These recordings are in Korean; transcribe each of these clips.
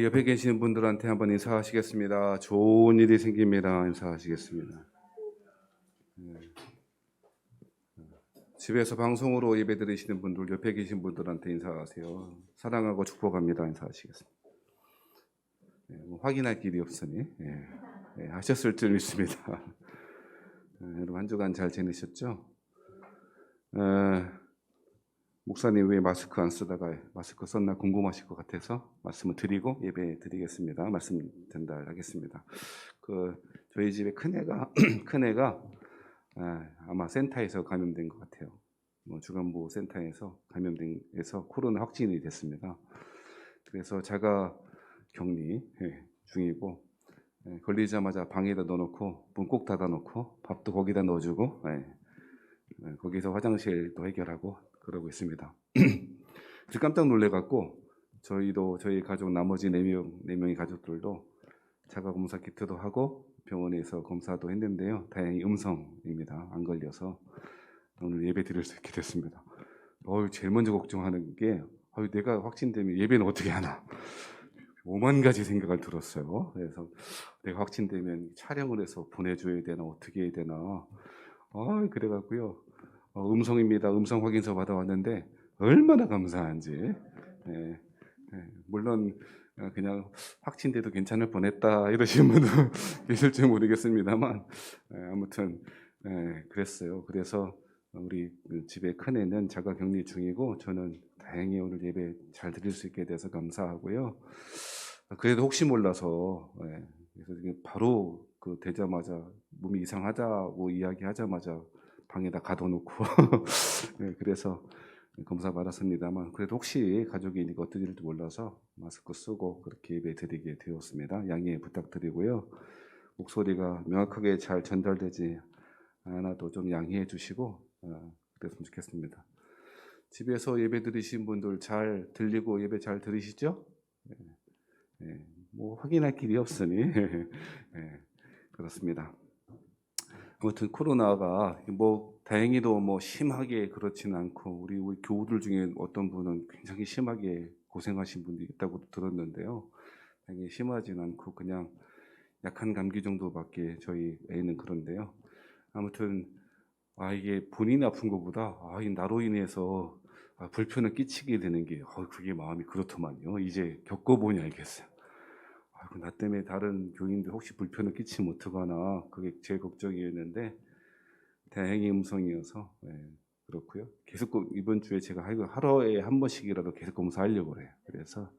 우리 옆에 계시는 분들한테 한번 인사하시겠습니다. 좋은 일이 생깁니다. 인사하시겠습니다. 집에서 방송으로 예배 드리시는 분들, 옆에 계신 분들한테 인사하세요. 사랑하고 축복합니다. 인사하시겠습니다. 확인할 길이 없으니 하셨을 줄 믿습니다. 여러분 한 주간 잘 지내셨죠? 목사님 왜 마스크 안 쓰다가 마스크 썼나 궁금하실 것 같아서 말씀을 드리고 예배 드리겠습니다. 말씀 전달하겠습니다. 저희 집에 큰애가 아마 센터에서 감염된 것 같아요. 주간보호 센터에서 감염돼서 코로나 확진이 됐습니다. 그래서 자가 격리 중이고 걸리자마자 방에다 넣어놓고 문 꼭 닫아놓고 밥도 거기다 넣어주고 거기서 화장실도 해결하고 그러고 있습니다. 깜짝 놀래갖고 저희 가족 나머지 4명의 가족들도 자가 검사 키트도 하고 병원에서 검사도 했는데요. 다행히 음성입니다. 안 걸려서 오늘 예배 드릴 수 있게 됐습니다. 제일 먼저 걱정하는 게 내가 확진되면 예배는 어떻게 하나. 5만 가지 생각을 들었어요. 그래서 내가 확진되면 촬영을 해서 보내줘야 되나 어떻게 해야 되나. 그래갖고요. 음성입니다. 음성 확인서 받아왔는데 얼마나 감사한지. 물론 그냥 확진돼도 괜찮을 뻔했다 이러시는 분도 계실지 모르겠습니다만 아무튼 그랬어요. 그래서 우리 집에 큰애는 자가 격리 중이고 저는 다행히 오늘 예배 잘 드릴 수 있게 돼서 감사하고요. 그래도 혹시 몰라서 그래서 바로 되자마자 몸이 이상하다고 이야기하자마자 방에다 가둬놓고 그래서 검사 받았습니다만 그래도 혹시 가족이니까 어떤 일인지 몰라서 마스크 쓰고 그렇게 예배 드리게 되었습니다. 양해 부탁드리고요. 목소리가 명확하게 잘 전달되지 않아도 좀 양해해 주시고 그랬으면 좋겠습니다. 집에서 예배 드리신 분들 잘 들리고 예배 잘 들으시죠? 확인할 길이 없으니 그렇습니다. 아무튼 코로나가 다행히도 심하게 그렇지는 않고 우리 교우들 중에 어떤 분은 굉장히 심하게 고생하신 분도 있다고 들었는데요. 다행히 심하지는 않고 그냥 약한 감기 정도밖에 저희 애는 그런데요. 아무튼 이게 본인이 아픈 것보다 나로 인해서 불편을 끼치게 되는 게 그게 마음이 그렇더만요. 이제 겪어보니 알겠어요. 나 때문에 다른 교인들 혹시 불편을 끼치면 어떡하나 그게 제 걱정이었는데 다행히 음성이어서 그렇고요. 계속 이번 주에 제가 하루에 한 번씩이라도 계속 검사하려고 그래요. 그래서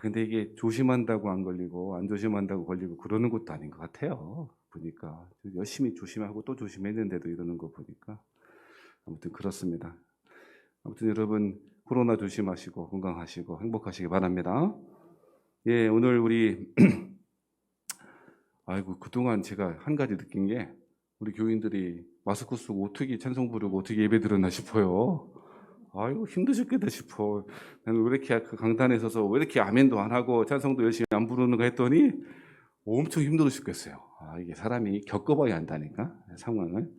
근데 이게 조심한다고 안 걸리고 안 조심한다고 걸리고 그러는 것도 아닌 것 같아요. 보니까 열심히 조심하고 또 조심했는데도 이러는 거 보니까 아무튼 그렇습니다. 아무튼 여러분 코로나 조심하시고 건강하시고 행복하시기 바랍니다. 오늘 우리 그동안 제가 한 가지 느낀 게 우리 교인들이 마스크 쓰고 어떻게 찬송 부르고 어떻게 예배 드렸나 싶어요. 힘드셨겠다 싶어. 나는 왜 이렇게 강단에 서서 왜 이렇게 아멘도 안 하고 찬송도 열심히 안 부르는가 했더니 엄청 힘들으셨겠어요. 이게 사람이 겪어봐야 한다니까 상황을.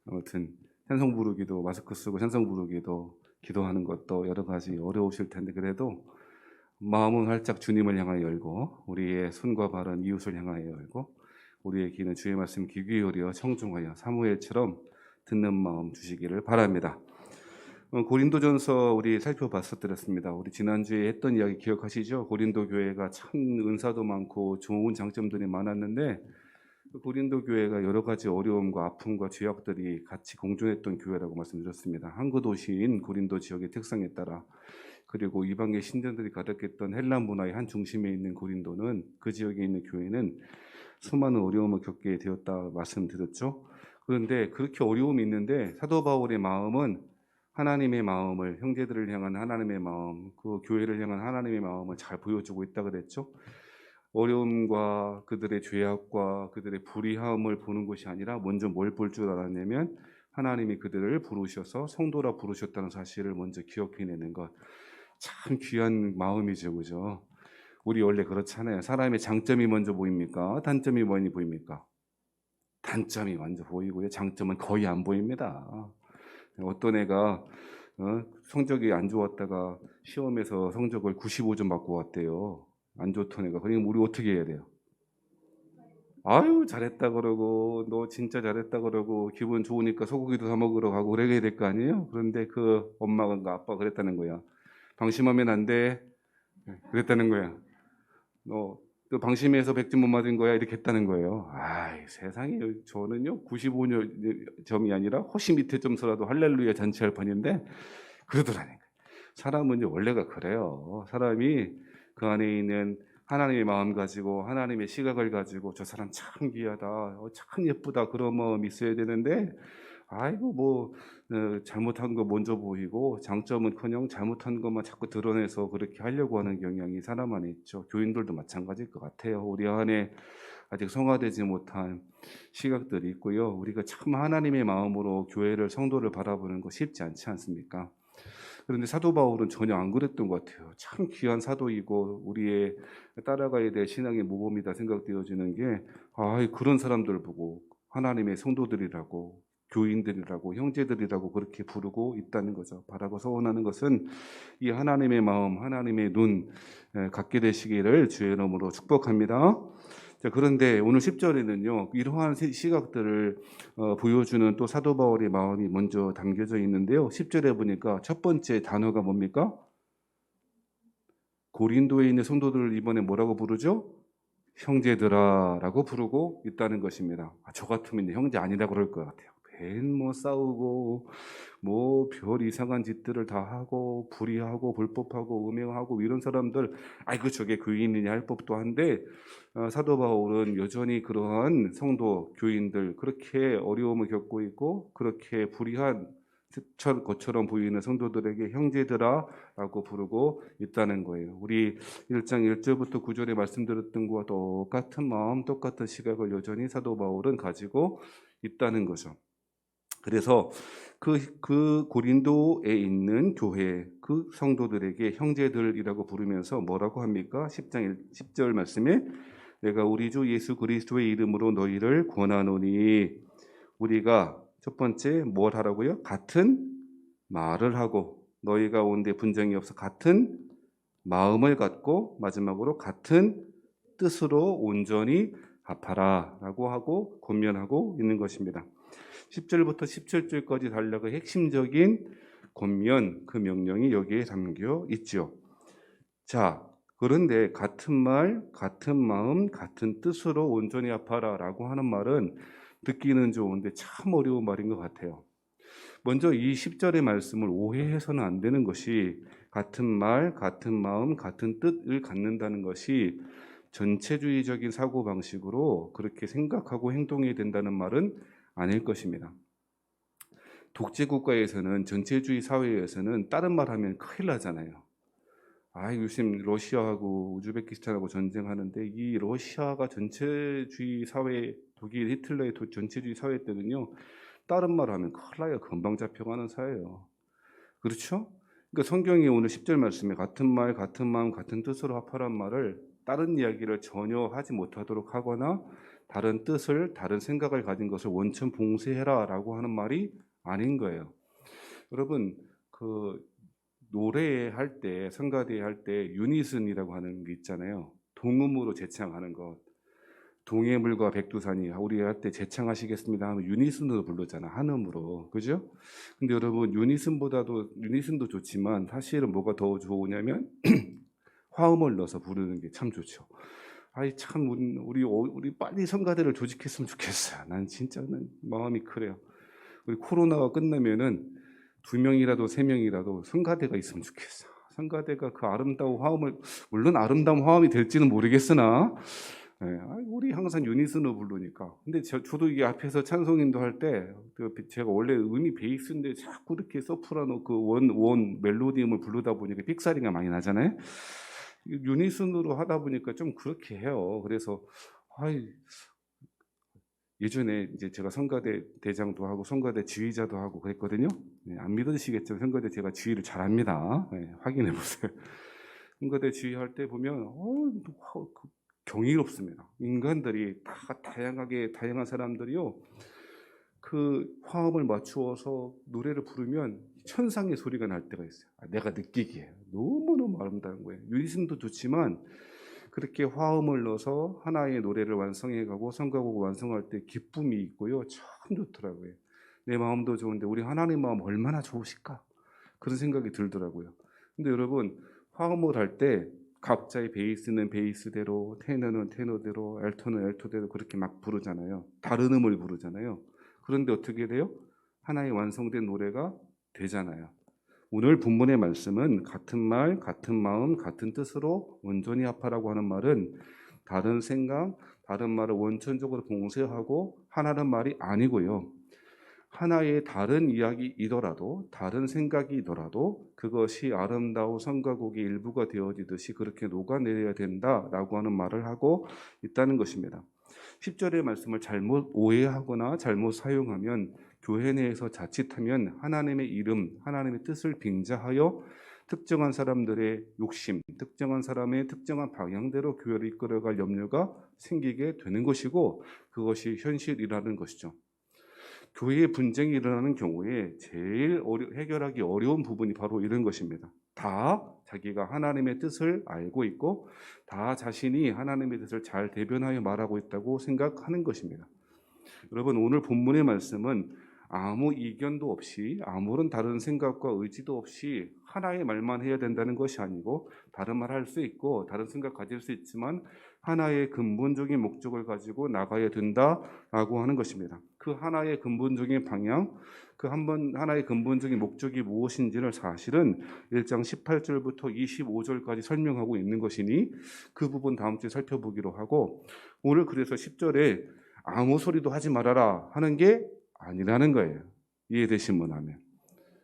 아무튼 찬송 부르기도 마스크 쓰고 찬송 부르기도 기도하는 것도 여러 가지 어려우실 텐데 그래도 마음은 활짝 주님을 향하여 열고 우리의 손과 발은 이웃을 향하여 열고 우리의 귀는 주의 말씀 귀 기울여 청중하여 사무엘처럼 듣는 마음 주시기를 바랍니다. 고린도전서 우리 살펴봤었습니다. 우리 지난주에 했던 이야기 기억하시죠? 고린도 교회가 참 은사도 많고 좋은 장점들이 많았는데 고린도 교회가 여러 가지 어려움과 아픔과 죄악들이 같이 공존했던 교회라고 말씀드렸습니다. 항구 도시인 고린도 지역의 특성에 따라 그리고 이방의 신전들이 가득했던 헬란 문화의 한 중심에 있는 고린도는 그 지역에 있는 교회는 수많은 어려움을 겪게 되었다 말씀드렸죠. 그런데 그렇게 어려움이 있는데 사도 바울의 마음은 하나님의 마음을 형제들을 향한 하나님의 마음, 그 교회를 향한 하나님의 마음을 잘 보여주고 있다 그랬죠. 어려움과 그들의 죄악과 그들의 불의함을 보는 것이 아니라 먼저 뭘 볼 줄 알았냐면 하나님이 그들을 부르셔서 성도라 부르셨다는 사실을 먼저 기억해내는 것. 참 귀한 마음이죠, 그죠? 우리 원래 그렇잖아요. 사람의 장점이 먼저 보입니까? 단점이 많이 보입니까? 단점이 먼저 보이고요. 장점은 거의 안 보입니다. 어떤 애가 성적이 안 좋았다가 시험에서 성적을 95점 받고 왔대요. 안 좋던 애가. 그러니까 우리 어떻게 해야 돼요? 아유, 잘했다 그러고, 너 진짜 잘했다 그러고, 기분 좋으니까 소고기도 사 먹으러 가고 그래야 될 거 아니에요? 그런데 그 엄마가 아빠가 그랬다는 거야. 방심하면 안 돼. 그랬다는 거야. 너 방심해서 100점 못 맞은 거야. 이렇게 했다는 거예요. 아이, 세상에. 저는요, 95점이 아니라 훨씬 밑에 점수라도 할렐루야 잔치할 판인데, 그러더라니까. 사람은요, 원래가 그래요. 사람이 그 안에 있는 하나님의 마음 가지고, 하나님의 시각을 가지고, 저 사람 참 귀하다, 참 예쁘다, 그런 마음이 있어야 되는데, 아이고, 잘못한 거 먼저 보이고, 장점은커녕 잘못한 것만 자꾸 드러내서 그렇게 하려고 하는 경향이 사람 안에 있죠. 교인들도 마찬가지일 것 같아요. 우리 안에 아직 성화되지 못한 시각들이 있고요. 우리가 참 하나님의 마음으로 교회를, 성도를 바라보는 거 쉽지 않지 않습니까? 그런데 사도 바울은 전혀 안 그랬던 것 같아요. 참 귀한 사도이고 우리의 따라가야 될 신앙의 모범이다 생각되어지는 게, 그런 사람들 보고 하나님의 성도들이라고, 교인들이라고, 형제들이라고 그렇게 부르고 있다는 거죠. 바라고 소원하는 것은 이 하나님의 마음, 하나님의 눈 갖게 되시기를 주의 이름으로 축복합니다. 자, 그런데 오늘 10절에는요, 이러한 시각들을 보여주는 또 사도 바울의 마음이 먼저 담겨져 있는데요. 10절에 보니까 첫 번째 단어가 뭡니까? 고린도에 있는 성도들을 이번에 뭐라고 부르죠? 형제들아라고 부르고 있다는 것입니다. 저 같으면 형제 아니다 그럴 것 같아요. 맨 싸우고 별 이상한 짓들을 다 하고 불의하고 불법하고 음행하고 이런 사람들, 저게 교인이냐 할 법도 한데, 사도 바울은 여전히 그러한 성도 교인들, 그렇게 어려움을 겪고 있고 그렇게 불의한 것처럼 보이는 성도들에게 형제들아라고 부르고 있다는 거예요. 우리 1장 1절부터 9절에 말씀드렸던 것과 똑같은 마음, 똑같은 시각을 여전히 사도 바울은 가지고 있다는 거죠. 그래서 그 고린도에 있는 교회, 그 성도들에게 형제들이라고 부르면서 뭐라고 합니까? 10장 10절 말씀에 내가 우리 주 예수 그리스도의 이름으로 너희를 권하노니, 우리가 첫 번째 뭘 하라고요? 같은 말을 하고, 너희가 온데 분쟁이 없어 같은 마음을 갖고, 마지막으로 같은 뜻으로 온전히 합하라 라고 하고 권면하고 있는 것입니다. 10절부터 17절까지 달라그 핵심적인 권면, 그 명령이 여기에 담겨 있죠. 자, 그런데 같은 말, 같은 마음, 같은 뜻으로 온전히 합하라 라고 하는 말은 듣기는 좋은데 참 어려운 말인 것 같아요. 먼저 이 10절의 말씀을 오해해서는 안 되는 것이, 같은 말, 같은 마음, 같은 뜻을 갖는다는 것이 전체주의적인 사고방식으로 그렇게 생각하고 행동해야 된다는 말은 아닐 것입니다. 독재국가에서는, 전체주의 사회에서는 다른 말 하면 큰일 나잖아요. 요즘 러시아하고 우즈베키스탄하고 전쟁하는데, 이 러시아가 전체주의 사회, 독일 히틀러의 전체주의 사회 때는요, 다른 말 하면 큰일 나요. 금방 잡혀가는 사회예요. 그렇죠? 그러니까 성경이 오늘 10절 말씀에 같은 말, 같은 마음, 같은 뜻으로 합하란 말을 다른 이야기를 전혀 하지 못하도록 하거나 다른 뜻을, 다른 생각을 가진 것을 원천 봉쇄해라 라고 하는 말이 아닌 거예요. 여러분, 노래할 때, 성가대 할 때 유니슨이라고 하는 게 있잖아요. 동음으로 제창하는 것. 동해물과 백두산이, 우리 할 때 제창하시겠습니다 하면 유니슨으로 부르잖아, 한음으로. 그죠? 근데 여러분, 유니슨도 좋지만 사실은 뭐가 더 좋으냐면 화음을 넣어서 부르는 게 참 좋죠. 참 우리 빨리 성가대를 조직했으면 좋겠어요. 난 진짜 마음이 그래요. 우리 코로나가 끝나면은 2명이라도 3명이라도 성가대가 있으면 좋겠어. 성가대가 그 아름다운 화음을, 물론 아름다운 화음이 될지는 모르겠으나, 우리 항상 유니슨으로 부르니까. 근데 저도 이게 앞에서 찬송인도 할 때, 제가 원래 음이 베이스인데 자꾸 이렇게 소프라노 원 멜로디음을 부르다 보니까 삑사리가 많이 나잖아요. 유니슨으로 하다 보니까 좀 그렇게 해요. 그래서 예전에 이제 제가 성가대 대장도 하고 성가대 지휘자도 하고 그랬거든요. 안 믿으시겠지만 성가대 제가 지휘를 잘합니다. 확인해 보세요. 성가대 지휘할 때 보면 경이롭습니다. 인간들이 다 다양한 사람들이요, 그 화음을 맞추어서 노래를 부르면 천상의 소리가 날 때가 있어요. 내가 느끼기에 너무너무 아름다운 거예요. 유리승도 좋지만 그렇게 화음을 넣어서 하나의 노래를 완성해가고 성가곡을 완성할 때 기쁨이 있고요. 참 좋더라고요. 내 마음도 좋은데 우리 하나님 마음 얼마나 좋으실까? 그런 생각이 들더라고요. 근데 여러분, 화음을 할 때 각자의 베이스는 베이스대로, 테너는 테너대로, 알토는 알토대로 그렇게 막 부르잖아요. 다른 음을 부르잖아요. 그런데 어떻게 돼요? 하나의 완성된 노래가 되잖아요. 오늘 본문의 말씀은 같은 말, 같은 마음, 같은 뜻으로 온전히 합하라고 하는 말은 다른 생각, 다른 말을 원천적으로 봉쇄하고 하나는 말이 아니고요. 하나의 다른 이야기이더라도, 다른 생각이더라도 그것이 아름다운 성가곡의 일부가 되어지듯이 그렇게 녹아내려야 된다라고 하는 말을 하고 있다는 것입니다. 10절의 말씀을 잘못 오해하거나 잘못 사용하면 교회 내에서 자칫하면 하나님의 이름, 하나님의 뜻을 빙자하여 특정한 사람들의 욕심, 특정한 사람의 특정한 방향대로 교회를 이끌어갈 염려가 생기게 되는 것이고 그것이 현실이라는 것이죠. 교회의 분쟁이 일어나는 경우에 제일 해결하기 어려운 부분이 바로 이런 것입니다. 다 자기가 하나님의 뜻을 알고 있고 다 자신이 하나님의 뜻을 잘 대변하여 말하고 있다고 생각하는 것입니다. 여러분, 오늘 본문의 말씀은 아무 이견도 없이 아무런 다른 생각과 의지도 없이 하나의 말만 해야 된다는 것이 아니고 다른 말 할 수 있고 다른 생각 가질 수 있지만 하나의 근본적인 목적을 가지고 나가야 된다라고 하는 것입니다. 그 하나의 근본적인 방향, 하나의 근본적인 목적이 무엇인지를 사실은 1장 18절부터 25절까지 설명하고 있는 것이니 그 부분 다음 주에 살펴보기로 하고 오늘 그래서 10절에 아무 소리도 하지 말아라 하는 게 아니라는 거예요. 이해되신 분 하면.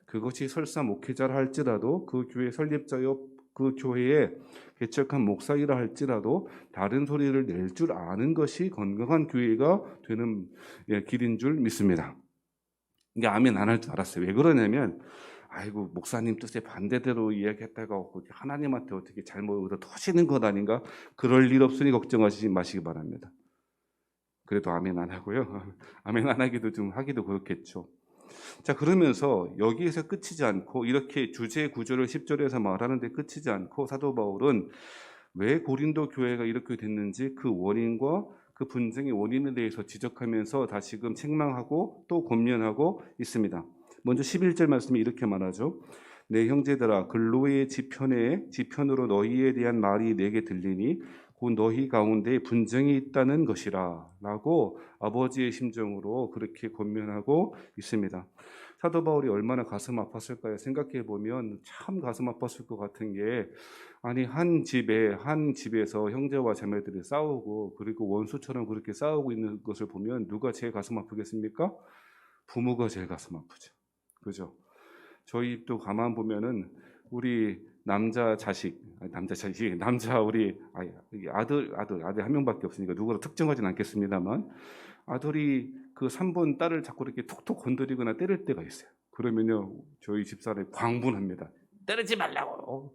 그것이 설사 목회자라 할지라도 그 교회 설립자여 그 교회에 개척한 목사이라 할지라도 다른 소리를 낼 줄 아는 것이 건강한 교회가 되는 길인 줄 믿습니다. 이게 아멘 안 할 줄 알았어요. 왜 그러냐면 아이고 목사님 뜻에 반대대로 이야기했다가 하나님한테 어떻게 잘못 얻어터시는 것 아닌가? 그럴 일 없으니 걱정하시지 마시기 바랍니다. 그래도 아멘 안 하고요. 아멘 안 하기도 좀 하기도 그렇겠죠. 자, 그러면서 여기에서 끝이지 않고 이렇게 주제 구조를 10절에서 말하는데 끝이지 않고 사도 바울은 왜 고린도 교회가 이렇게 됐는지 그 원인과 그 분쟁의 원인에 대해서 지적하면서 다시금 책망하고 또 권면하고 있습니다. 먼저 11절 말씀이 이렇게 말하죠. 내 형제들아 글로의 지편으로 너희에 대한 말이 내게 들리니 곧 너희 가운데 분쟁이 있다는 것이라 라고 아버지의 심정으로 그렇게 권면하고 있습니다. 사도 바울이 얼마나 가슴 아팠을까요? 생각해 보면 참 가슴 아팠을 것 같은 게 아니 한 집에서 형제와 자매들이 싸우고 그리고 원수처럼 그렇게 싸우고 있는 것을 보면 누가 제일 가슴 아프겠습니까? 부모가 제일 가슴 아프죠. 그죠? 저희 입도 가만 보면은 우리 남자 우리 아들 한 명밖에 없으니까 누구를 특정하진 않겠습니다만 아들이 그 3번 딸을 자꾸 이렇게 툭툭 건드리거나 때릴 때가 있어요. 그러면요 저희 집사람이 광분합니다. 때리지 말라고.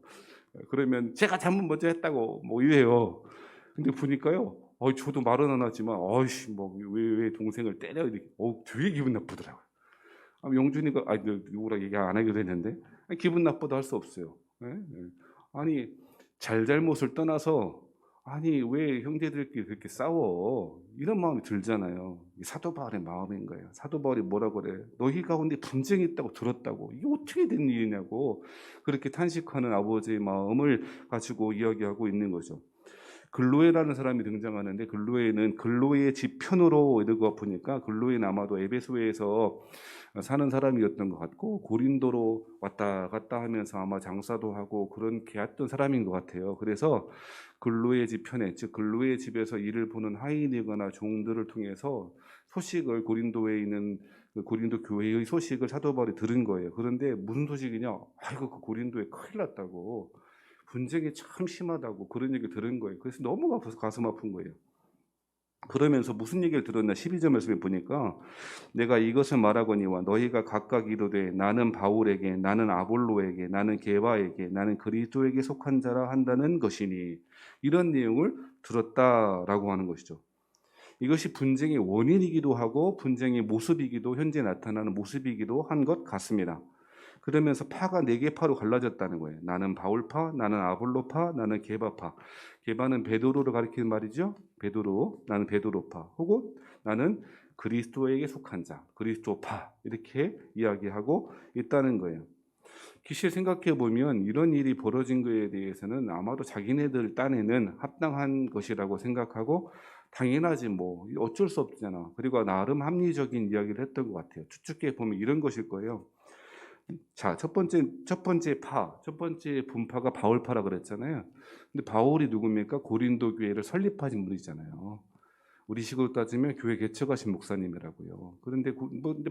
그러면 제가 잘못 먼저 했다고 뭐 이래요. 근데 보니까요, 저도 말은 안 하지만 어이씨 왜 동생을 때려 이렇게 되게 기분 나쁘더라고요. 영준이가 누구랑 얘기 안 하기로 했는데 기분 나쁘다 할 수 없어요. 아니 잘못을 떠나서 아니 왜 형제들끼리 그렇게 싸워 이런 마음이 들잖아요. 사도 바울의 마음인 거예요. 사도 바울이 뭐라 그래? 너희 가운데 분쟁이 있다고 들었다고 이게 어떻게 된 일이냐고 그렇게 탄식하는 아버지의 마음을 가지고 이야기하고 있는 거죠. 글로에라는 사람이 등장하는데 글로에는 글로의 지편으로 이러고 보니까 글로에는 아마도 에베소에서 사는 사람이었던 것 같고 고린도로 왔다 갔다 하면서 아마 장사도 하고 그런 개했던 사람인 것 같아요. 그래서 글로의 지편에 즉 글로의 집에서 일을 보는 하인이거나 종들을 통해서 소식을 고린도에 있는 고린도 교회의 소식을 사도 바울이 들은 거예요. 그런데 무슨 소식이냐? 아이고 그 고린도에 큰일 났다고 분쟁이 참 심하다고 그런 얘기 들은 거예요. 그래서 너무 가슴 아픈 거예요. 그러면서 무슨 얘기를 들었나 12절 말씀에 보니까 내가 이것을 말하거니와 너희가 각각 이르되 나는 바울에게 나는 아볼로에게 나는 게바에게 나는 그리스도에게 속한 자라 한다는 것이니 이런 내용을 들었다라고 하는 것이죠. 이것이 분쟁의 원인이기도 하고 분쟁의 모습이기도 현재 나타나는 모습이기도 한 것 같습니다. 그러면서 파가 4개 파로 갈라졌다는 거예요. 나는 바울파, 나는 아볼로파, 나는 게바파. 게바는 베드로를 가리키는 말이죠. 베드로, 나는 베드로파. 혹은 나는 그리스도에게 속한 자, 그리스도파. 이렇게 이야기하고 있다는 거예요. 기실 생각해 보면 이런 일이 벌어진 거에 대해서는 아마도 자기네들 딴에는 합당한 것이라고 생각하고 당연하지 뭐 어쩔 수 없잖아. 그리고 나름 합리적인 이야기를 했던 것 같아요. 추측해 보면 이런 것일 거예요. 자, 첫 번째 분파가 바울파라 그랬잖아요. 근데 바울이 누굽니까? 고린도 교회를 설립하신 분이잖아요. 우리식으로 따지면 교회 개척하신 목사님이라고요. 근데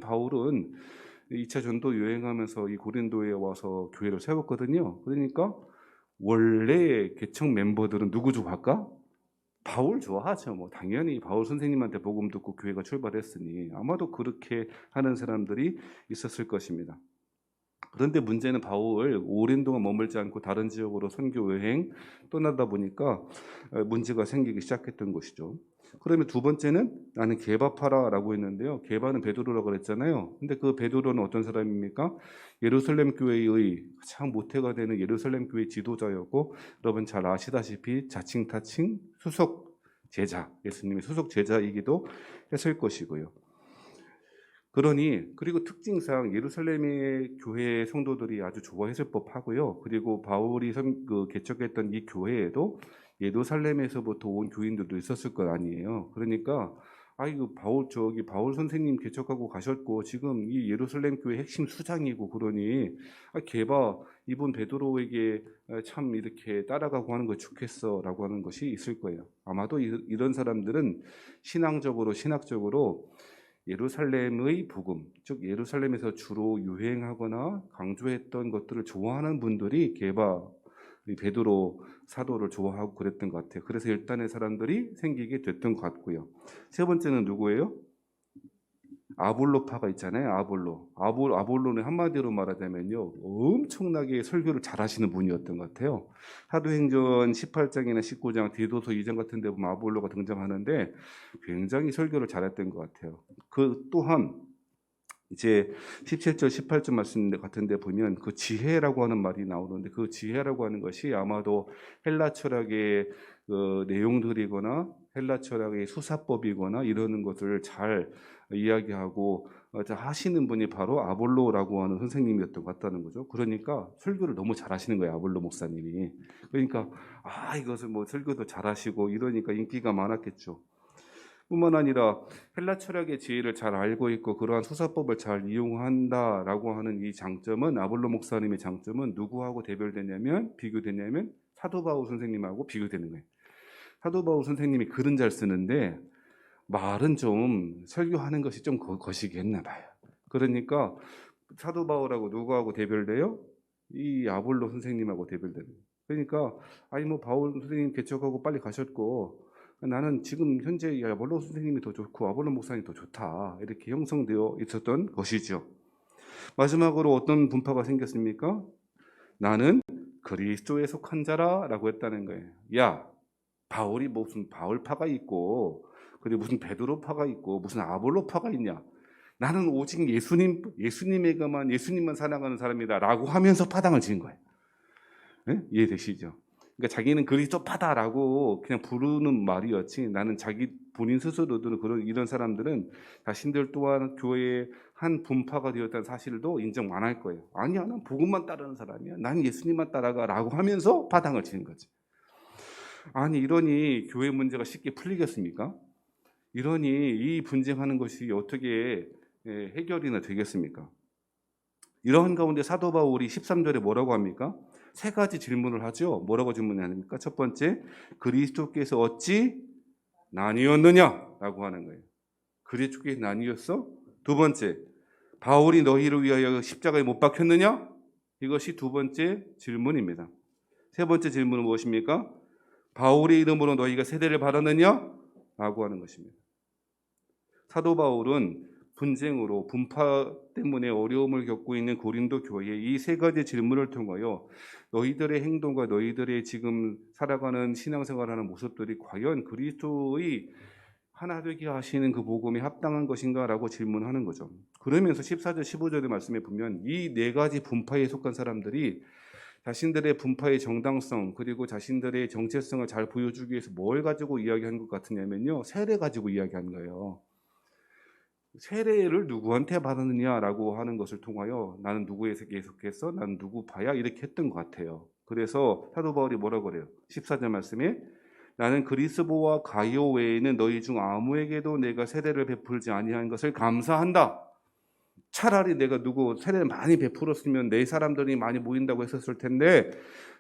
바울은 2차 전도 여행하면서 이 고린도에 와서 교회를 세웠거든요. 그러니까 원래 개척 멤버들은 누구 좋아할까? 바울 좋아하죠. 뭐 당연히 바울 선생님한테 복음 듣고 교회가 출발했으니 아마도 그렇게 하는 사람들이 있었을 것입니다. 그런데 문제는 바울 오랜 동안 머물지 않고 다른 지역으로 선교 여행 떠나다 보니까 문제가 생기기 시작했던 것이죠. 그러면 두 번째는 나는 게바파라라고 했는데요. 게바는 베드로라고 그랬잖아요. 근데 그 베드로는 어떤 사람입니까? 예루살렘 교회의 참 모태가 되는 예루살렘 교회 지도자였고, 여러분 잘 아시다시피 자칭 타칭 수석 제자, 예수님의 수석 제자이기도 했을 것이고요. 그리고 특징상 예루살렘의 교회 성도들이 아주 좋아했을 법하고요. 그리고 바울이 개척했던 이 교회에도 예루살렘에서부터 온 교인들도 있었을 것 아니에요. 그러니까 이거 바울 선생님 개척하고 가셨고 지금 이 예루살렘 교회 핵심 수장이고 그러니 걔봐 이분 베드로에게 참 이렇게 따라가고 하는 거 좋겠어라고 하는 것이 있을 거예요. 아마도 이런 사람들은 신학적으로 예루살렘의 복음, 즉 예루살렘에서 주로 유행하거나 강조했던 것들을 좋아하는 분들이 베드로 사도를 좋아하고 그랬던 것 같아요. 그래서 일단의 사람들이 생기게 됐던 것 같고요. 세 번째는 누구예요? 아볼로파가 있잖아요. 아볼로는 한마디로 말하자면요, 엄청나게 설교를 잘하시는 분이었던 것 같아요. 사도행전 18장이나 19장, 디도서 2장 같은 데 보면 아볼로가 등장하는데 굉장히 설교를 잘했던 것 같아요. 그 또한 이제 17절, 18절 말씀 같은 데 보면 그 지혜라고 하는 말이 나오는데 그 지혜라고 하는 것이 아마도 헬라 철학의 내용들이거나 헬라 철학의 수사법이거나 이러는 것을 잘 이야기하고 하시는 분이 바로 아볼로라고 하는 선생님이었던 것 같다는 거죠. 그러니까 설교를 너무 잘하시는 거예요, 아볼로 목사님이. 그러니까 이것을 뭐 설교도 잘하시고 이러니까 인기가 많았겠죠. 뿐만 아니라 헬라 철학의 지혜를 잘 알고 있고 그러한 수사법을 잘 이용한다라고 하는 이 장점은 아볼로 목사님의 장점은 누구하고 비교되냐면 사도 바울 선생님하고 비교되는 거예요. 사도 바울 선생님이 글은 잘 쓰는데 말은 좀 설교하는 것이 좀 거시기 했나 봐요. 그러니까 사도 바울하고 누구하고 대별돼요? 이 아볼로 선생님하고 대별되는 거예요. 그러니까 뭐 바울 선생님 개척하고 빨리 가셨고 나는 지금 현재 아볼로 선생님이 더 좋고 아볼로 목사님이 더 좋다 이렇게 형성되어 있었던 것이죠. 마지막으로 어떤 분파가 생겼습니까? 나는 그리스도에 속한 자라라고 했다는 거예요. 야, 바울이 무슨 바울파가 있고 그리고 무슨 베드로파가 있고 무슨 아볼로파가 있냐? 나는 오직 예수님만 사랑하는 사람이다라고 하면서 파당을 지은 거예요. 네? 이해되시죠? 그러니까 자기는 그리스도파다라고 그냥 부르는 말이었지 나는 본인 스스로들은 이런 사람들은 자신들 또한 교회의 한 분파가 되었다는 사실도 인정 안 할 거예요. 아니야, 난 복음만 따르는 사람이야. 난 예수님만 따라가라고 하면서 파당을 치는 거지. 이러니 교회 문제가 쉽게 풀리겠습니까? 이러니 이 분쟁하는 것이 어떻게 해결이나 되겠습니까? 이러한 가운데 사도 바울이 13절에 뭐라고 합니까? 세 가지 질문을 하죠. 뭐라고 질문합니까? 첫 번째, 그리스도께서 어찌 나뉘었느냐라고 하는 거예요. 그리스도께서 나뉘었어? 두 번째, 바울이 너희를 위하여 십자가에 못 박혔느냐? 이것이 두 번째 질문입니다. 세 번째 질문은 무엇입니까? 바울의 이름으로 너희가 세대를 받았느냐? 라고 하는 것입니다. 사도 바울은 분쟁으로 분파 때문에 어려움을 겪고 있는 고린도 교회에 이 세 가지 질문을 통하여 너희들의 행동과 너희들의 지금 살아가는 신앙생활하는 모습들이 과연 그리스도의 하나 되게 하시는 그 복음이 합당한 것인가라고 질문하는 거죠. 그러면서 14절 15절의 말씀에 보면 이 네 가지 분파에 속한 사람들이 자신들의 분파의 정당성 그리고 자신들의 정체성을 잘 보여주기 위해서 뭘 가지고 이야기한 것 같으냐면요, 세례 가지고 이야기한 거예요. 세례를 누구한테 받았느냐라고 하는 것을 통하여 나는 누구에게 속했어? 나는 누구 파야? 이렇게 했던 것 같아요. 그래서 사도 바울이 뭐라고 그래요? 14절 말씀에 나는 그리스도와 가이오 외에는 너희 중 아무에게도 내가 세례를 베풀지 아니한 것을 감사한다. 차라리 내가 누구 세례를 많이 베풀었으면 내 사람들이 많이 모인다고 했었을 텐데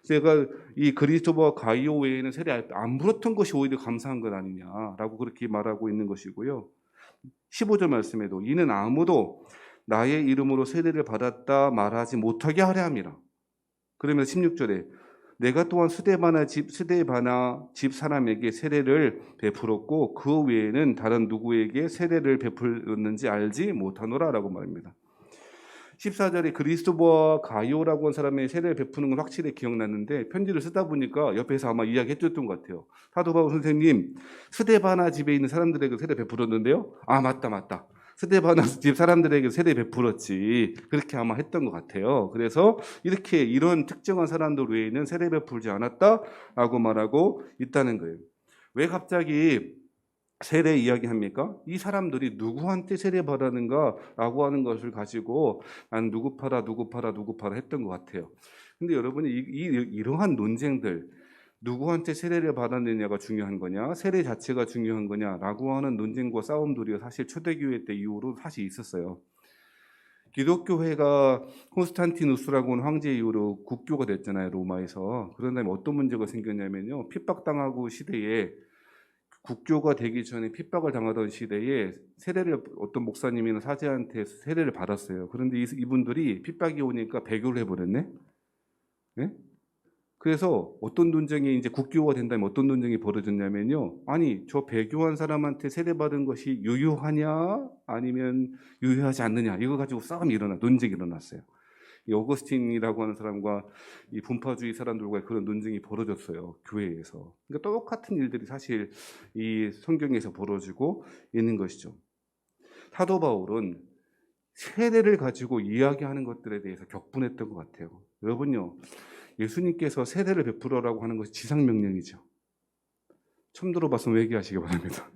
제가 이 그리스도와 가이오 외에는 세례 안 불었던 것이 오히려 감사한 것 아니냐라고 그렇게 말하고 있는 것이고요. 15절 말씀에도 이는 아무도 나의 이름으로 세례를 받았다 말하지 못하게 하려 함이라. 그러면 16절에 내가 또한 스데바나 집 사람에게 세례를 베풀었고 그 외에는 다른 누구에게 세례를 베풀었는지 알지 못하노라라고 말합니다. 14절에 그리스도와 가이오라고 한 사람의 세례를 베푸는 건 확실히 기억났는데 편지를 쓰다 보니까 옆에서 아마 이야기해 줬던 것 같아요. 사도 바울 선생님, 스데바나 집에 있는 사람들에게 세례 베풀었는데요. 아, 맞다. 스데바나 집 사람들에게 세례 베풀었지. 그렇게 아마 했던 것 같아요. 그래서 이렇게 이런 특정한 사람들 외에는 세례 베풀지 않았다라고 말하고 있다는 거예요. 왜 갑자기 세례 이야기합니까? 이 사람들이 누구한테 세례 받았는가라고 하는 것을 가지고 난 누구 파라 했던 것 같아요. 근데 여러분이 이러한 논쟁들, 누구한테 세례를 받았느냐가 중요한 거냐, 세례 자체가 중요한 거냐라고 하는 논쟁과 싸움들이 사실 초대교회 때 이후로 사실 있었어요. 기독교회가 콘스탄티누스라고 하는 황제 이후로 국교가 됐잖아요, 로마에서. 그런 다음에 어떤 문제가 생겼냐면요, 핍박당하고 시대에 국교가 되기 전에 핍박을 당하던 시대에 세례를 어떤 목사님이나 사제한테 세례를 받았어요. 그런데 이분들이 핍박이 오니까 배교를 해버렸네. 네? 그래서 어떤 논쟁이 이제 국교가 된다면 어떤 논쟁이 벌어졌냐면요. 아니 저 배교한 사람한테 세례받은 것이 유효하냐 아니면 유효하지 않느냐 이거 가지고 싸움이 논쟁이 일어났어요. 이 어거스틴이라고 하는 사람과 이 분파주의 사람들과의 그런 논쟁이 벌어졌어요. 교회에서. 그러니까 똑같은 일들이 사실 이 성경에서 벌어지고 있는 것이죠. 사도 바울은 세례를 가지고 이야기하는 것들에 대해서 격분했던 것 같아요. 여러분요, 예수님께서 세례를 베풀어라고 하는 것이 지상명령이죠. 처음 들어봤으면 회개하시기 바랍니다.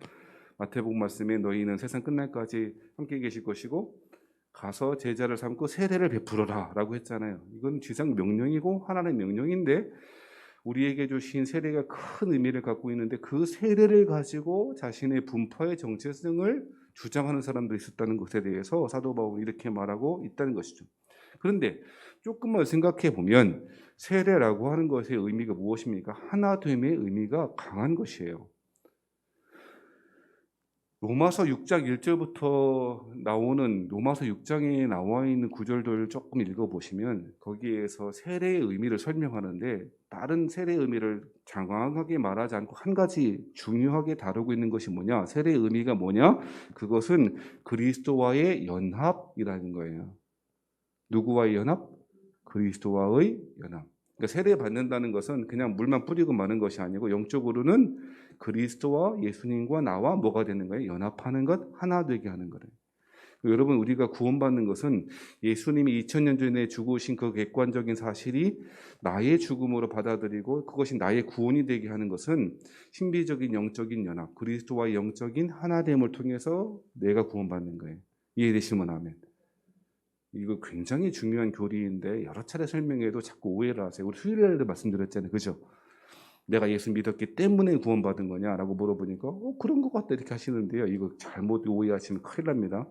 마태복음 말씀에 너희는 세상 끝날까지 함께 계실 것이고 가서 제자를 삼고 세례를 베풀어라 라고 했잖아요. 이건 지상 명령이고 하나님의 명령인데 우리에게 주신 세례가 큰 의미를 갖고 있는데 그 세례를 가지고 자신의 분파의 정체성을 주장하는 사람들이 있었다는 것에 대해서 사도 바울이 이렇게 말하고 있다는 것이죠. 그런데 조금만 생각해 보면 세례라고 하는 것의 의미가 무엇입니까? 하나됨의 의미가 강한 것이에요. 로마서 6장 1절부터 나오는 로마서 6장에 나와 있는 구절들을 조금 읽어보시면 거기에서 세례의 의미를 설명하는데 다른 세례의 의미를 장황하게 말하지 않고 한 가지 중요하게 다루고 있는 것이 뭐냐? 세례의 의미가 뭐냐? 그것은 그리스도와의 연합이라는 거예요. 누구와의 연합? 그리스도와의 연합. 그러니까 세례 받는다는 것은 그냥 물만 뿌리고 마는 것이 아니고 영적으로는 그리스도와 예수님과 나와 뭐가 되는 거예요? 연합하는 것, 하나 되게 하는 거예요. 여러분 우리가 구원받는 것은 예수님이 2000년 전에 죽으신 그 객관적인 사실이 나의 죽음으로 받아들이고 그것이 나의 구원이 되게 하는 것은 신비적인 영적인 연합, 그리스도와의 영적인 하나됨을 통해서 내가 구원받는 거예요. 이해되시면 아멘. 이거 굉장히 중요한 교리인데 여러 차례 설명해도 자꾸 오해를 하세요. 우리 수요일에도 말씀드렸잖아요. 그죠? 내가 예수 믿었기 때문에 구원받은 거냐라고 물어보니까 그런 것 같다 이렇게 하시는데요. 이거 잘못 오해하시면 큰일 납니다.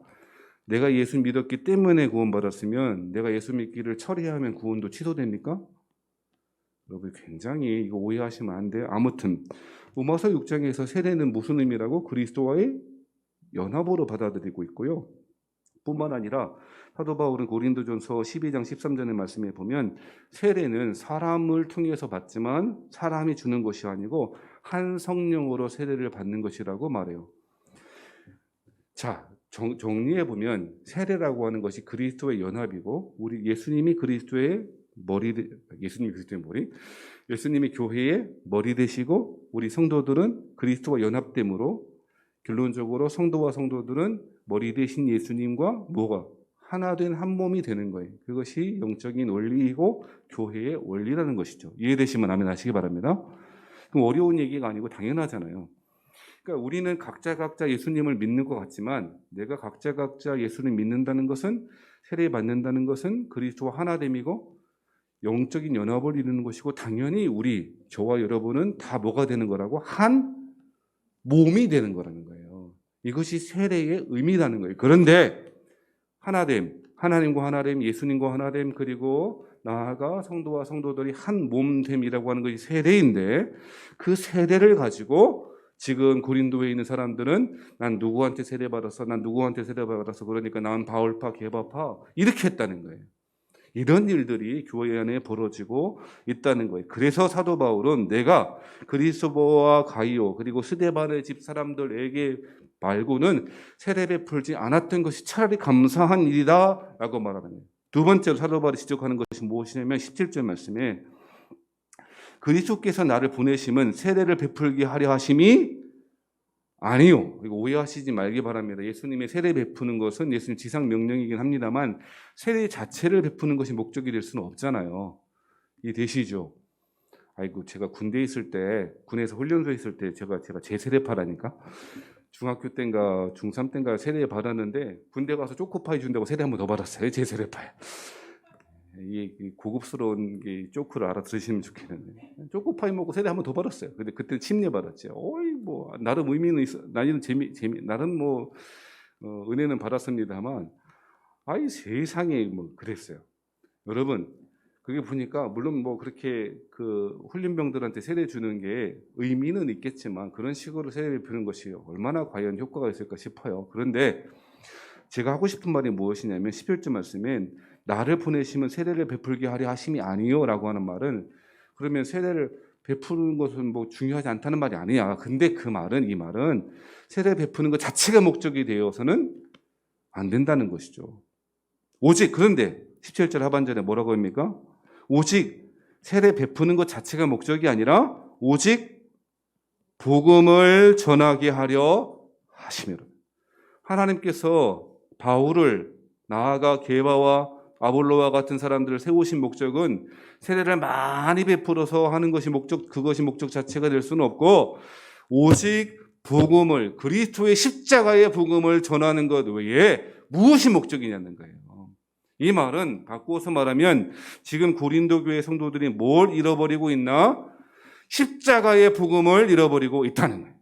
내가 예수 믿었기 때문에 구원받았으면 내가 예수 믿기를 철회하면 구원도 취소됩니까? 여러분 굉장히 이거 오해하시면 안 돼요. 아무튼 로마서 6장에서 세례는 무슨 의미라고? 그리스도와의 연합으로 받아들이고 있고요. 뿐만 아니라 사도 바울은 고린도전서 12장 13절의 말씀에 보면 세례는 사람을 통해서 받지만 사람이 주는 것이 아니고 한 성령으로 세례를 받는 것이라고 말해요. 자, 정리해 보면 세례라고 하는 것이 그리스도의 연합이고 우리 예수님이 그리스도의 머리, 예수님이 교회의 머리 되시고 우리 성도들은 그리스도와 연합됨으로 결론적으로 성도와 성도들은 머리 대신 예수님과 뭐가 하나 된 한 몸이 되는 거예요. 그것이 영적인 원리이고 교회의 원리라는 것이죠. 이해되시면 아멘 하시기 바랍니다. 그럼 어려운 얘기가 아니고 당연하잖아요. 그러니까 우리는 각자 예수님을 믿는 것 같지만 내가 각자 예수님 믿는다는 것은 세례받는다는 것은 그리스도와 하나됨이고 영적인 연합을 이루는 것이고 당연히 저와 여러분은 다 뭐가 되는 거라고? 한 몸이 되는 거라는 거예요. 이것이 세례의 의미라는 거예요. 그런데 하나됨, 하나님과 하나됨, 예수님과 하나됨, 그리고 나아가 성도와 성도들이 한 몸됨이라고 하는 것이 세례인데 그 세례를 가지고 지금 고린도에 있는 사람들은 난 누구한테 세례받았어, 난 누구한테 세례받았어, 그러니까 난 바울파, 게바파 이렇게 했다는 거예요. 이런 일들이 교회 안에 벌어지고 있다는 거예요. 그래서 사도 바울은 내가 그리스도와 가이오 그리고 스데반의 집 사람들에게 말고는 세례 베풀지 않았던 것이 차라리 감사한 일이다 라고 말하는 거예요. 두 번째로 사도 바울이 지적하는 것이 무엇이냐면 17절 말씀에 그리스도께서 나를 보내심은 세례를 베풀게 하려 하심이 아니요. 이거 오해하시지 말기 바랍니다. 예수님의 세례 베푸는 것은 예수님 지상 명령이긴 합니다만 세례 자체를 베푸는 것이 목적이 될 수는 없잖아요. 이해되시죠? 아이고 제가 군대에 있을 때 군에서 훈련소에 있을 때 제가 제 세례파라니까 중학교 때인가 중3 때인가 세례 받았는데 군대 가서 초코파이 준다고 세례 한 번 더 받았어요. 제 세례파야. 이 고급스러운 게 쪼크를 알아들으시면 좋겠는데 초코파이 먹고 세례 한 번 더 받았어요. 근데 그때 침례 받았죠. 어이 뭐 나름 의미는 있어, 나름 재미 나름 뭐 은혜는 받았습니다만 아이 세상에 뭐 그랬어요. 여러분 그게 보니까 물론 뭐 그렇게 그 훈련병들한테 세례 주는 게 의미는 있겠지만 그런 식으로 세례를 베푸는 것이 얼마나 과연 효과가 있을까 싶어요. 그런데 제가 하고 싶은 말이 무엇이냐면 11절 말씀엔 나를 보내시면 세례를 베풀게 하려 하심이 아니요 라고 하는 말은 그러면 세례를 베푸는 것은 뭐 중요하지 않다는 말이 아니야. 근데 이 말은 세례 베푸는 것 자체가 목적이 되어서는 안 된다는 것이죠. 오직 그런데 17절 하반절에 뭐라고 합니까? 오직 세례 베푸는 것 자체가 목적이 아니라 오직 복음을 전하게 하려 하심이라. 하나님께서 바울을 나아가 게바와 아볼로와 같은 사람들을 세우신 목적은 세례를 많이 베풀어서 하는 것이 그것이 목적 자체가 될 수는 없고 오직 복음을 그리스도의 십자가의 복음을 전하는 것 외에 무엇이 목적이냐는 거예요. 이 말은 바꾸어서 말하면 지금 고린도 교회 성도들이 뭘 잃어버리고 있나? 십자가의 복음을 잃어버리고 있다는 거예요.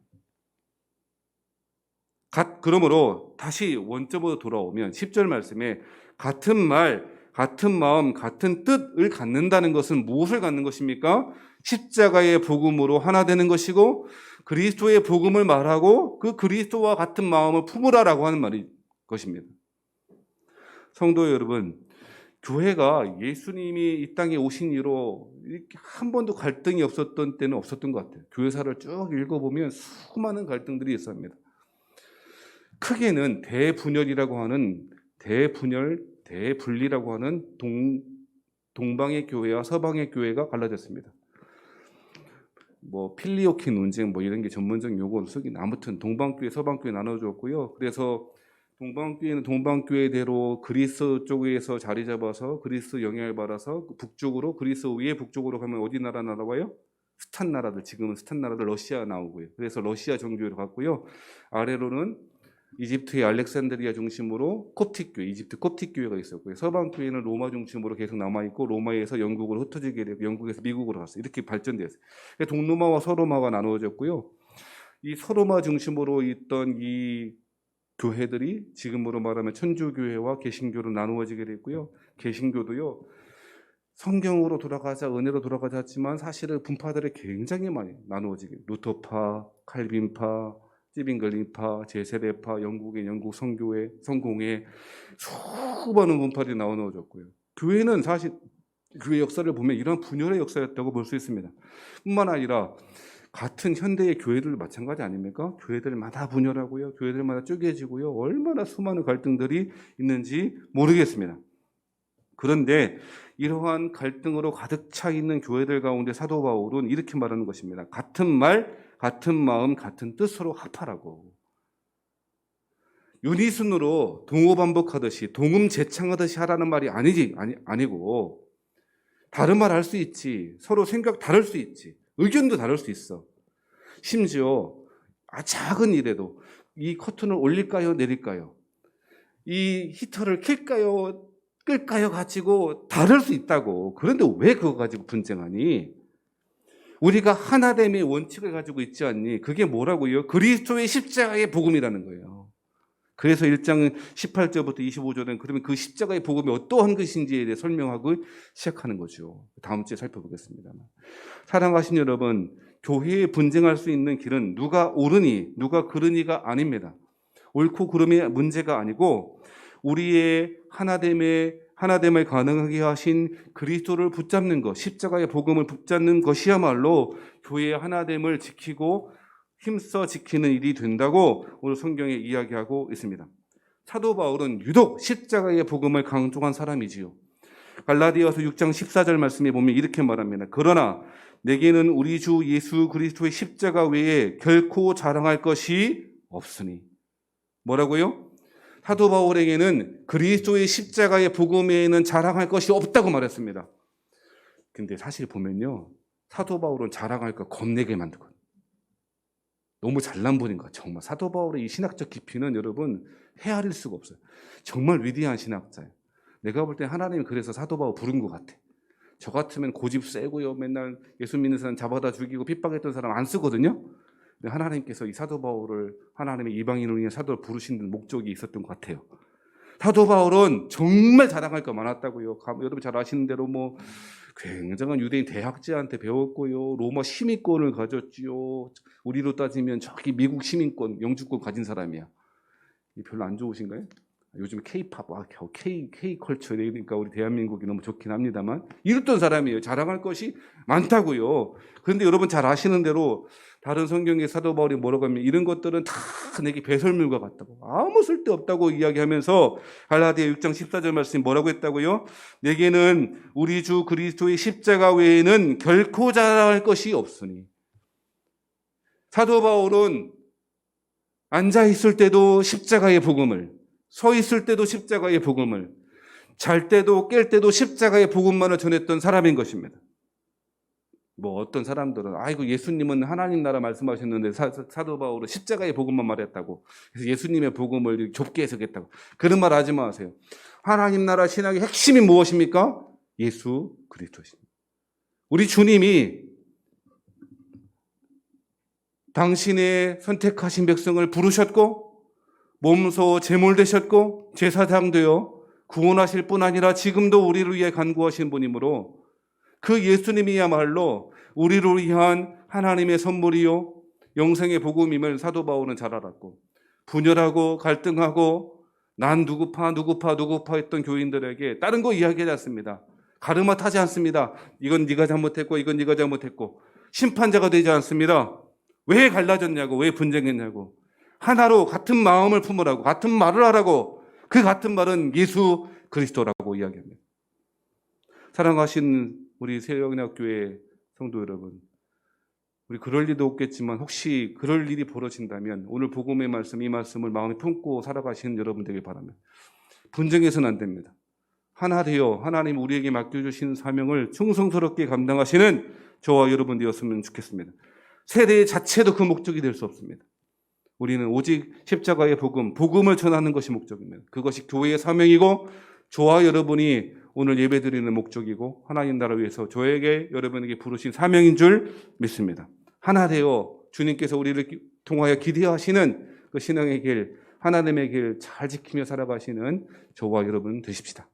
그러므로 다시 원점으로 돌아오면 10절 말씀에 같은 말, 같은 마음, 같은 뜻을 갖는다는 것은 무엇을 갖는 것입니까? 십자가의 복음으로 하나 되는 것이고 그리스도의 복음을 말하고 그 그리스도와 같은 마음을 품으라라고 하는 말이 것입니다. 성도 여러분, 교회가 예수님이 이 땅에 오신 이후로 한 번도 갈등이 없었던 때는 없었던 것 같아요. 교회사를 쭉 읽어보면 수많은 갈등들이 있습니다. 크게는 대분열이라고 하는 대분리라고 하는 동방의 교회와 서방의 교회가 갈라졌습니다. 뭐 필리오키 논쟁 뭐 이런 게 전문적 용어로 쓰긴 아무튼 동방교회 서방교회 나눠졌고요. 그래서 동방교회는 동방교회대로 그리스 쪽에서 자리 잡아서 그리스 영향을 받아서 북쪽으로 그리스 위에 북쪽으로 가면 어디 나라 나와요? 스탄 나라들 지금은 스탄 나라들 러시아 나오고요. 그래서 러시아 정교회로 갔고요. 아래로는 이집트의 알렉산드리아 중심으로 콥틱교회, 이집트 콥틱교회가 있었고요. 서방교회는 로마 중심으로 계속 남아있고 로마에서 영국으로 흩어지게 되고 영국에서 미국으로 갔어요. 이렇게 발전되었어요. 동로마와 서로마가 나누어졌고요. 이 서로마 중심으로 있던 이 교회들이 지금으로 말하면 천주교회와 개신교로 나누어지게 됐고요. 개신교도요. 성경으로 돌아가자, 은혜로 돌아가자 했지만 사실은 분파들이 굉장히 많이 나누어지게 루터파, 칼빈파, 찌빙글린파, 제세대파, 영국의 영국 성교회, 성공회 수많은 분파들이 나누어졌고요. 교회는 사실 교회 역사를 보면 이런 분열의 역사였다고 볼 수 있습니다. 뿐만 아니라 같은 현대의 교회들 마찬가지 아닙니까? 교회들마다 분열하고요. 교회들마다 쪼개지고요. 얼마나 수많은 갈등들이 있는지 모르겠습니다. 그런데 이러한 갈등으로 가득 차 있는 교회들 가운데 사도 바울은 이렇게 말하는 것입니다. 같은 말, 같은 마음, 같은 뜻으로 합하라고. 유니순으로 동호 반복하듯이 동음 재창하듯이 하라는 말이 아니고 다른 말 할 수 있지. 서로 생각 다를 수 있지. 의견도 다를 수 있어. 심지어 작은 일에도 이 커튼을 올릴까요, 내릴까요? 이 히터를 켤까요, 끌까요 가지고 다를 수 있다고. 그런데 왜 그거 가지고 분쟁하니? 우리가 하나됨의 원칙을 가지고 있지 않니? 그게 뭐라고요? 그리스도의 십자가의 복음이라는 거예요. 그래서 1장 18절부터 25절은 그러면 그 십자가의 복음이 어떠한 것인지에 대해 설명하고 시작하는 거죠. 다음 주에 살펴보겠습니다. 사랑하신 여러분, 교회에 분쟁할 수 있는 길은 누가 옳으니 누가 그르니가 아닙니다. 옳고 그름의 문제가 아니고 우리의 하나됨을 가능하게 하신 그리스도를 붙잡는 것, 십자가의 복음을 붙잡는 것이야말로 교회의 하나됨을 지키고 힘써 지키는 일이 된다고 오늘 성경에 이야기하고 있습니다. 사도 바울은 유독 십자가의 복음을 강조한 사람이지요. 갈라디아서 6장 14절 말씀에 보면 이렇게 말합니다. 그러나 내게는 우리 주 예수 그리스도의 십자가 외에 결코 자랑할 것이 없으니. 뭐라고요? 사도 바울에게는 그리스도의 십자가의 복음 외에는 자랑할 것이 없다고 말했습니다. 근데 사실 보면요, 사도 바울은 자랑할 거 겁내게 만들거든요. 너무 잘난 분인 것 같아요. 정말 사도 바울의 이 신학적 깊이는 여러분 헤아릴 수가 없어요. 정말 위대한 신학자예요. 내가 볼 때 하나님이 그래서 사도 바울 부른 것 같아. 저 같으면 고집 세고요, 맨날 예수 믿는 사람 잡아다 죽이고 핍박했던 사람 안 쓰거든요. 근데 하나님께서 이 사도 바울을 하나님의 이방인을 위해 사도를 부르신 목적이 있었던 것 같아요. 사도 바울은 정말 자랑할 거 많았다고요. 여러분 잘 아시는 대로 뭐 굉장한 유대인 대학자한테 배웠고요. 로마 시민권을 가졌지요. 우리로 따지면 저기 미국 시민권, 영주권 가진 사람이야. 별로 안 좋으신가요? 요즘 K-팝, K-컬처 그러니까 우리 대한민국이 너무 좋긴 합니다만 이랬던 사람이에요. 자랑할 것이 많다고요. 그런데 여러분 잘 아시는 대로 다른 성경의 사도 바울이 뭐라고 하면 이런 것들은 다 내게 배설물과 같다고 아무 쓸데없다고 이야기하면서 갈라디아 6장 14절 말씀이 뭐라고 했다고요? 내게는 우리 주 그리스도의 십자가 외에는 결코 자랑할 것이 없으니. 사도 바울은 앉아 있을 때도 십자가의 복음을, 서 있을 때도 십자가의 복음을, 잘 때도 깰 때도 십자가의 복음만을 전했던 사람인 것입니다. 뭐 어떤 사람들은 아이고 예수님은 하나님 나라 말씀하셨는데 사도 바울은 십자가의 복음만 말했다고, 그래서 예수님의 복음을 좁게 해석했다고, 그런 말 하지 마세요. 하나님 나라 신학의 핵심이 무엇입니까? 예수 그리스도십니다. 우리 주님이 당신의 선택하신 백성을 부르셨고 몸소 제물되셨고 제사장 되어 구원하실 뿐 아니라 지금도 우리를 위해 간구하신 분이므로 그 예수님이야말로 우리를 위한 하나님의 선물이요 영생의 복음임을 사도 바울은 잘 알았고, 분열하고 갈등하고 난 누구파 했던 교인들에게 다른 거 이야기하지 않습니다. 가르마 타지 않습니다. 이건 네가 잘못했고 이건 네가 잘못했고 심판자가 되지 않습니다. 왜 갈라졌냐고, 왜 분쟁했냐고, 하나로 같은 마음을 품으라고, 같은 말을 하라고. 그 같은 말은 예수 그리스도라고 이야기합니다. 사랑하신 우리 세영학교의 성도 여러분, 우리 그럴 일도 없겠지만 혹시 그럴 일이 벌어진다면 오늘 복음의 말씀, 이 말씀을 마음에 품고 살아가시는 여러분 되길 바랍니다. 분쟁해서는 안 됩니다. 하나 되어 하나님 우리에게 맡겨주신 사명을 충성스럽게 감당하시는 저와 여러분 되었으면 좋겠습니다. 세대 자체도 그 목적이 될 수 없습니다. 우리는 오직 십자가의 복음을 전하는 것이 목적입니다. 그것이 교회의 사명이고 저와 여러분이 오늘 예배드리는 목적이고 하나님 나라를 위해서 저에게 여러분에게 부르신 사명인 줄 믿습니다. 하나 되어 주님께서 우리를 통하여 기대하시는 그 신앙의 길, 하나님의 길 잘 지키며 살아가시는 저와 여러분 되십시다.